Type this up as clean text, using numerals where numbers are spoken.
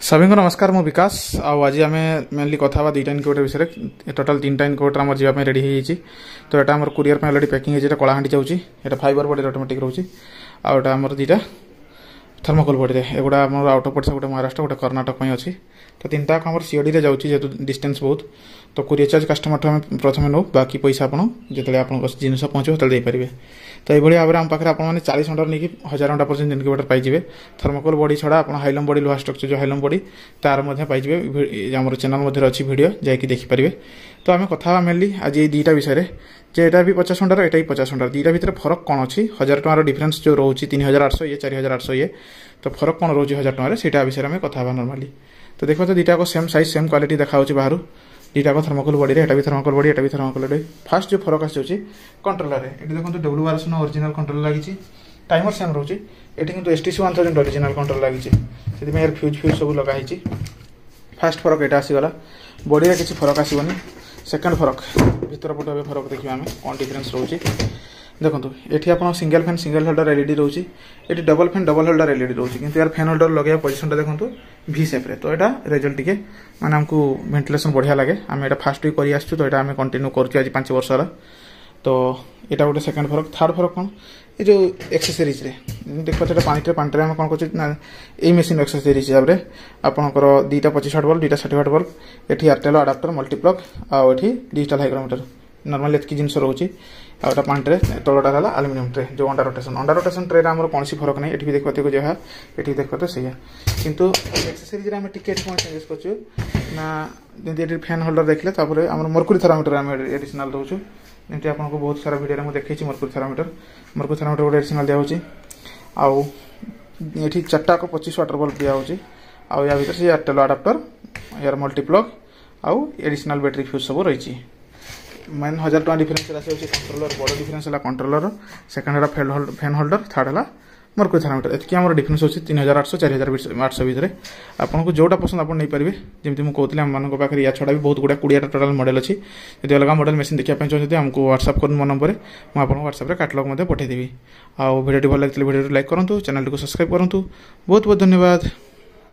सभी को नमस्कार मु विकास आज आम मेनली कथा दुईटा इनक्यूबेटर विषय टोटाल 3टा इनक्यूबेटर आम जावाई रेडी हो तो यहाँ आम कुरियर अलरेडी पैकिंग है कलाहां जाऊँगी यहाँ फाइबर बॉडी ऑटोमेटिक रोचे आउटा आम दुईटा थर्मोकोल बॉडी एगुड़ा आम आउट ऑफ गोटे महाराष्ट्र गोटे कर्णाटक अच्छी तो 3टा आम सीओडी जाऊँगी जेहतु डिस्टेंस बहुत तो कुरियर चार्ज कस्टमर ठूँ प्रथम नौ बाकी पैसा आप जो जिनस पहुँचो तो देपारे तो ये भाव में आम पाखे आपने 40 घंटा नहीं 1000 घंटा पर्यटन इनक्यूबेटर पाइबे थर्मोकोल बॉडी छड़ा आप हाइलम बॉडी लुहा स्ट्रक्चर जो हाइलम बॉडी तार पाइबे आम चैनल अच्छी भिडियो जाकि देखिपारे तो आम कथा मेनली आज ये 2टा विषय जे एटा भी 50 घंटार एटा भी 50 घंटार 2टा भितर फरक कौन अच्छी 1000 टकर डिफरेन्स जो रोचे 3800 ये 4800 ये तो फरक कौन रोचे 1000 टकर से विषय में कथा नॉर्मली तो देखो तो 2टा को सेम साइज सेम क्वालिटी देखा बाहर 2टा को थर्मोकोल बॉडी एटा भी थर्मोकोल बॉडी एटा भी थर्मोकोल बॉडी फास्ट जो फरक आसी कंट्रोलर ये देखो WRS ओरिजिनल कंट्रोलर लगी टाइमर सेम रोचे ये किंतु STC 1000 ओरिजिनल कंट्रोल लगी से फ्यूज फ्यूज सब लगाई फास्ट फरक यहाँ आसीगला बॉडी में किसी फरक आसबनी सेकेंड फरक भीतर पट फरक देखिए आम कौन डिफरेन्स रोचे देखो ये आप single fan single holder LED रोचे ये double fan double holder LED रोचे किंतु यार फैन होल्डर लगे पोजिशन देखो V शेप रे तो यहाँ रिजल्ट टे माने हमको वेंटिलेशन बढ़िया लगे आम यहाँ फास्ट भी कर तो यहाँ आम कंटिन्यू कर 5 वर्ष है तो यहाँ गोटे सेकेंड फरक थर्ड फरक कौन ये जो एक्सेसरीज रे देखो पानी आम कौन कर मेसीन एक्सेसरीज हिसाब से आपंकर 2टा 25 वाट बल्ब 2टा 60 वाट बल्ब ये एयरटेल अडाप्टर मल्टीप्लग आठी डिजिटल हाइग्रोमीटर नॉर्मल एतकी जिन रोचे आटा पानी ट्रे तलटा है आलुमिनियम ट्रे जो अंडा रोटेशन ट्रे आम कौन फरक नहीं ये देखते जहाँ ये देखते से किंतु एक्सेसरीज आम टिके चेंजेस कर फैन होल्डर देखले आम मर्कुरी थर्मामीटर आम एडिशनल दौचु जमी आपको बहुत सारा वीडियो में देखी मर्कुरी थर्मामीटर गोटे एडिशनल दिखाई आउ ये 4टा को 25 वाटर बल्ब दिखाई आउ या भर से एयरटेल अडाप्टर यार मल्टीप्लग आउ एडिशनल बैटरी फ्यूज सब रही मेन 1000 टका डिफरेन्स आसी कंट्रोलर बड़ डिफरेन्स है कंट्रोलर सेकेंड है फैन होल्डर थर्ड है मर्कुरी थर्मामीटर एतकी आम डिफरेन्स अच्छी 3800 4800 भितर आपको जोटा पसंद आप नहीं पारे जमी मुझे कहते आम पाखे या छड़ा भी बहुत गुड़ा 20टा टोटाल मॉडल अच्छी यदि अलग मॉडल मेसीन देखा चाहते आमको व्हाट्सअप कर मो नंबर मुझे व्हाट्सअप कैटलॉग पठेदेवी आउ वीडियो भल लगे वीडियो लाइक करूँ चैनल को सब्सक्राइब करूँ बहुत बहुत धन्यवाद।